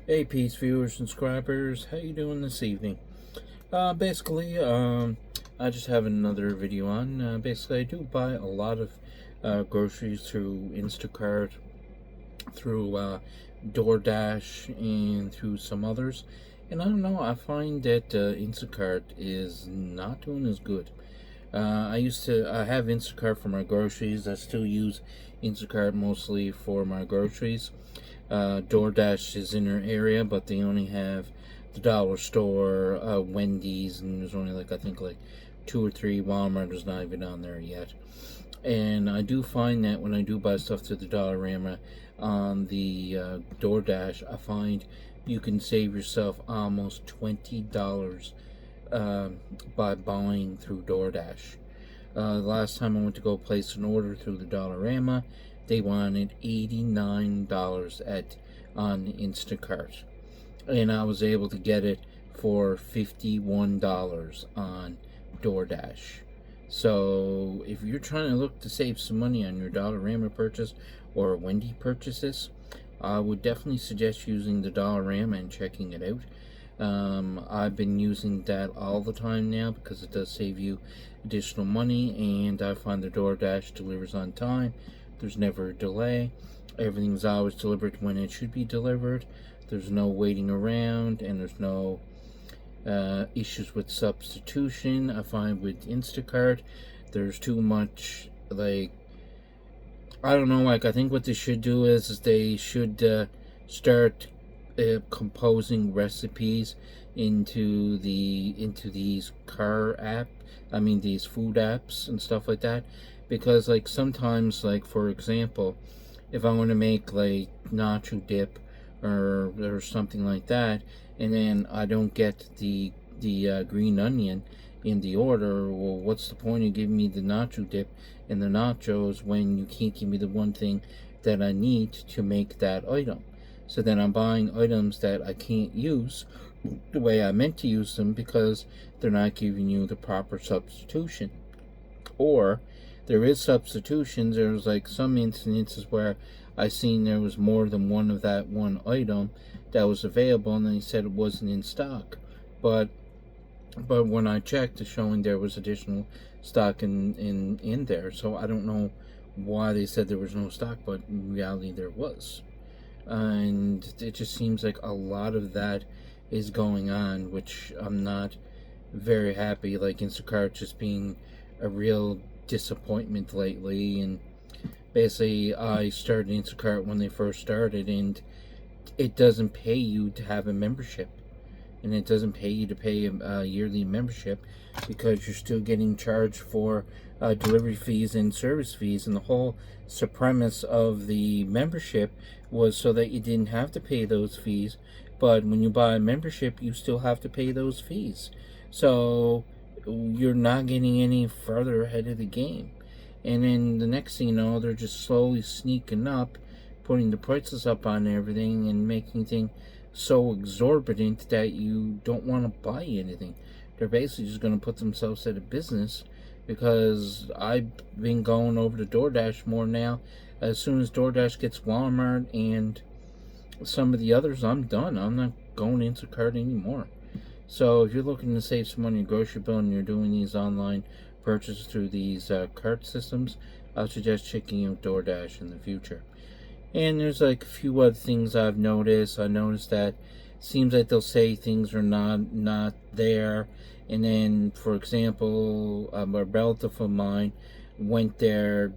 Hey, peace viewers and subscribers, how you doing this evening? Basically, I just have another video on. Basically, I do buy a lot of groceries through Instacart, through DoorDash, and through some others. And I don't know, I find that Instacart is not doing as good. I have Instacart for my groceries. I still use Instacart mostly for my groceries. DoorDash is in our area, but they only have the dollar store, Wendy's, and there's only I think 2 or 3. Walmart is not even on there yet. And I do find that when I do buy stuff through the Dollarama on the DoorDash, I find you can save yourself almost $20 by buying through DoorDash. The last time I went to go place an order through the Dollarama, they wanted $89 on Instacart, and I was able to get it for $51 on DoorDash. So if you're trying to look to save some money on your Dollarama purchase or Wendy purchases, I would definitely suggest using the Dollarama and checking it out. I've been using that all the time now because it does save you additional money, and I find the DoorDash delivers on time. There's never a delay. Everything's always delivered when it should be delivered. There's no waiting around, and there's no issues with substitution. I find with Instacart, there's too much, I don't know, I think what they should do is they should start composing recipes into these these food apps and stuff like that, because sometimes, for example, if I want to make nacho dip or something like that, and then I don't get the green onion in the order, well, what's the point of giving me the nacho dip and the nachos when you can't give me the one thing that I need to make that item? So then I'm buying items that I can't use the way I meant to use them because they're not giving you the proper substitution. Or there is substitutions. There's some instances where I seen there was more than one of that one item that was available, and they said it wasn't in stock. But when I checked, it's showing there was additional stock in there. So I don't know why they said there was no stock, but in reality there was. And it just seems like a lot of that is going on, which I'm not very happy. Instacart just being a real disappointment lately. And basically, I started Instacart when they first started, and it doesn't pay you to have a membership, and it doesn't pay you to pay a yearly membership because you're still getting charged for delivery fees and service fees. And the whole premise of the membership was so that you didn't have to pay those fees, but when you buy a membership, you still have to pay those fees. So you're not getting any further ahead of the game. And then the next thing you know, they're just slowly sneaking up, putting the prices up on everything and making things so exorbitant that you don't want to buy anything. They're basically just going to put themselves out of business, because I've been going over to DoorDash more now. As soon as DoorDash gets Walmart and some of the others, I'm done. I'm not going into cart anymore. So if you're looking to save some money on your grocery bill and you're doing these online purchases through these cart systems, I would suggest checking out DoorDash in the future. And there's a few other things I've noticed. I noticed that it seems like they'll say things are not there, and then, for example, a relative of mine went there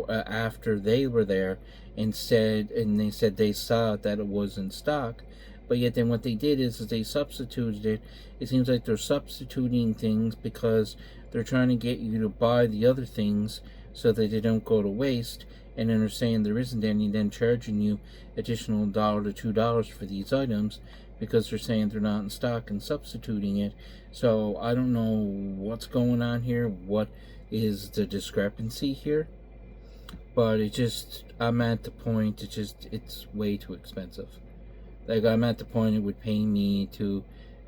after they were there, and they said they saw that it was in stock, but yet then what they did is they substituted it. It seems like they're substituting things because they're trying to get you to buy the other things so that they don't go to waste. And then they're saying there isn't any, then charging you additional $1 to $2 for these items because they're saying they're not in stock and substituting it. So I don't know what's going on here, what is the discrepancy here, but I'm at the point, it's way too expensive. I'm at the point it would pay me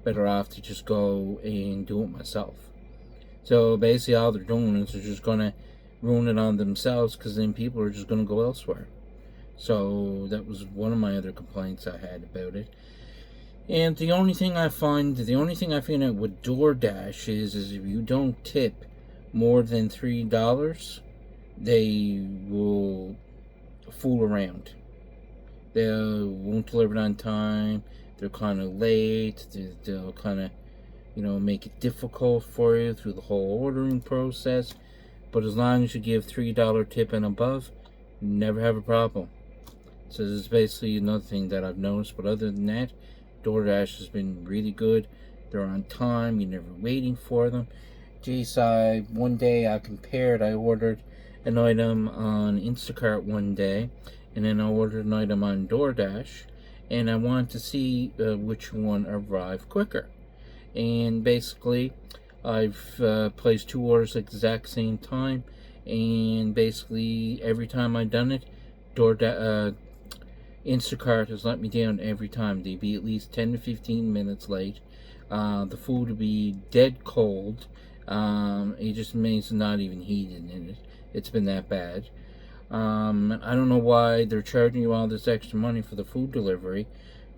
better off to just go and do it myself. So basically all they're doing is they're just going to ruin it on themselves, because then people are just going to go elsewhere. So that was one of my other complaints I had about it. And the only thing I find out with DoorDash is if you don't tip more than $3, they will fool around. They won't deliver it on time. They're kind of late. They'll kind of, make it difficult for you through the whole ordering process. But as long as you give $3 tip and above, you never have a problem. So this is basically another thing that I've noticed. But other than that, DoorDash has been really good. They're on time. You're never waiting for them. Geez, one day I ordered an item on Instacart one day, and then I ordered an item on DoorDash, and I wanted to see which one arrived quicker. And basically, I've placed 2 orders at the exact same time, and basically every time I've done it, Instacart has let me down every time. They'd be at least 10 to 15 minutes late. The food would be dead cold. It just means not even heated in it. It's been that bad. I don't know why they're charging you all this extra money for the food delivery,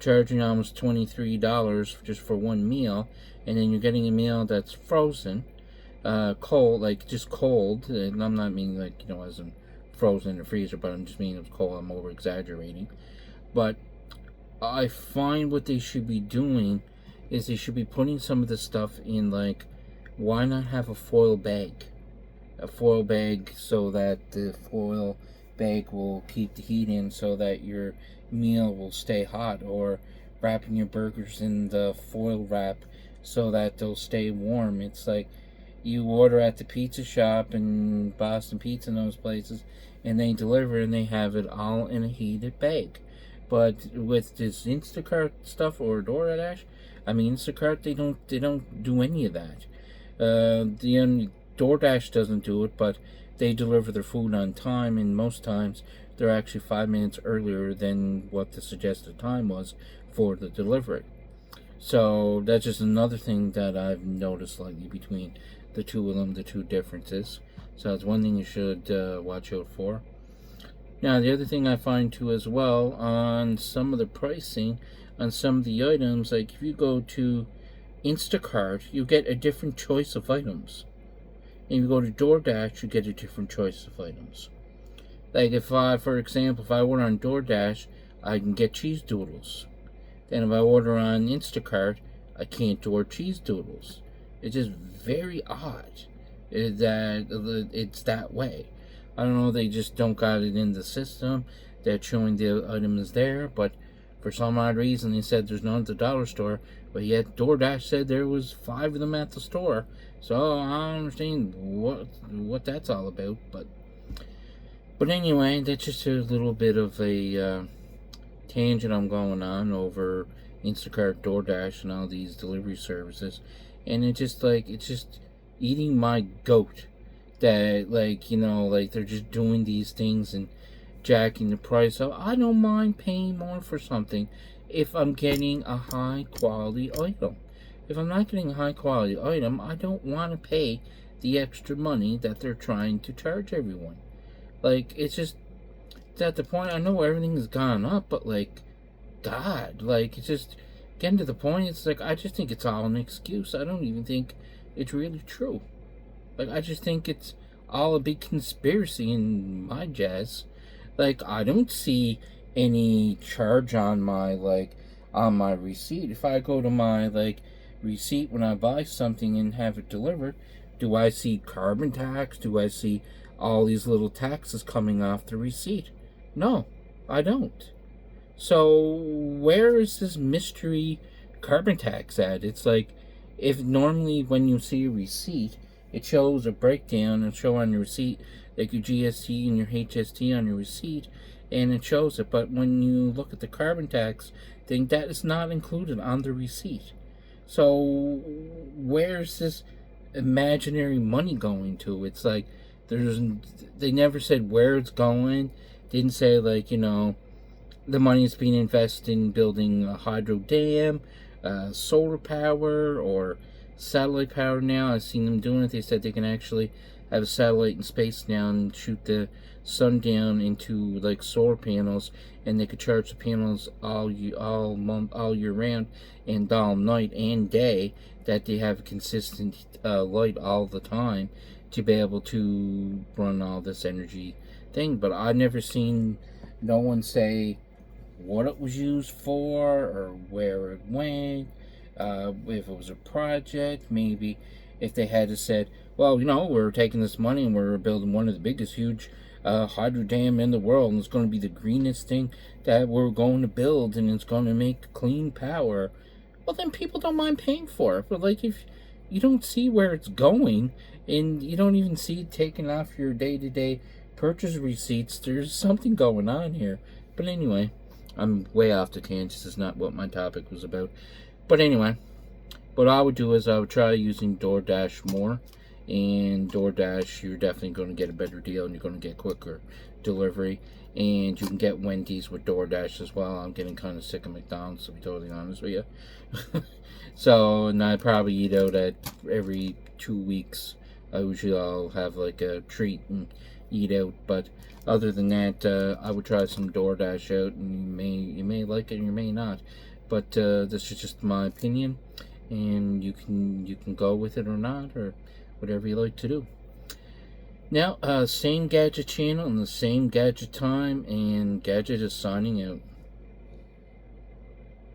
charging almost $23 just for one meal, and then you're getting a meal that's frozen, cold, like just cold. And I'm not meaning like, as in frozen in the freezer, but I'm just meaning it's cold. I'm over exaggerating. But I find what they should be doing is they should be putting some of the stuff in, like, why not have a foil bag? A foil bag so that the foil bag will keep the heat in so that your meal will stay hot, or wrapping your burgers in the foil wrap so that they'll stay warm. It's like you order at the pizza shop and Boston Pizza and those places, and they deliver and they have it all in a heated bag. But with this Instacart stuff or DoorDash, Instacart, they don't do any of that. DoorDash doesn't do it, but they deliver their food on time, and most times they're actually 5 minutes earlier than what the suggested time was for the delivery. So that's just another thing that I've noticed lately between the two of them, the two differences. So that's one thing you should watch out for. Now, the other thing I find too as well, on some of the pricing on some of the items, like if you go to Instacart, you get a different choice of items. And if you go to DoorDash, you get a different choice of items. Like for example, if I order on DoorDash, I can get cheese doodles. Then if I order on Instacart, I can't order cheese doodles. It's just very odd that it's that way. I don't know, they just don't got it in the system that showing the item is there, but for some odd reason they said there's none at the dollar store, but yet DoorDash said there was 5 of them at the store. So I don't understand what that's all about, but anyway, that's just a little bit of a tangent I'm going on over Instacart, DoorDash, and all these delivery services, and it's just eating my goat that they're just doing these things and jacking the price up. I don't mind paying more for something if I'm getting a high quality item. If I'm not getting a high quality item, I don't want to pay the extra money that they're trying to charge everyone. It's at the point, I know everything has gone up, but God, it's just getting to the point, it's I just think it's all an excuse. I don't even think it's really true. I just think it's all a big conspiracy in my jazz. I don't see any charge on my receipt. If I go to my receipt when I buy something and have it delivered, do I see carbon tax? Do I see all these little taxes coming off the receipt? No, I don't. So where is this mystery carbon tax at? It's if normally when you see a receipt, it shows a breakdown and show on your receipt, like your GST and your HST on your receipt, and it shows it. But when you look at the carbon tax thing, that is not included on the receipt. So where's this imaginary money going to? It's they never said where it's going. Didn't say the money is being invested in building a hydro dam, solar power, or satellite power. Now I've seen them doing it. They said they can actually have a satellite in space now and shoot the sun down into like solar panels, and they could charge the panels all month, all year round, and all night and day, that they have consistent light all the time to be able to run all this energy thing. But I never seen no one say what it was used for or where it went. If it was a project, maybe if they had said, well, we're taking this money and we're building one of the biggest huge hydro dam in the world, and it's going to be the greenest thing that we're going to build, and it's going to make clean power. Well, then people don't mind paying for it. But like, if you don't see where it's going, and you don't even see it taken off your day-to-day purchase receipts, there's something going on here. But anyway, I'm way off the tangent. This is not what my topic was about. But anyway, what I would do is I would try using DoorDash more. And DoorDash, you're definitely going to get a better deal, and you're going to get quicker delivery. And you can get Wendy's with DoorDash as well. I'm getting kind of sick of McDonald's, to be totally honest with you. So, and I probably eat out at every 2 weeks. I'll have like a treat and eat out. But other than that, I would try some DoorDash out, and you may like it and you may not. But this is just my opinion, and you can go with it or not, or whatever you like to do. Now, same Gadget channel and the same Gadget time, and Gadget is signing out.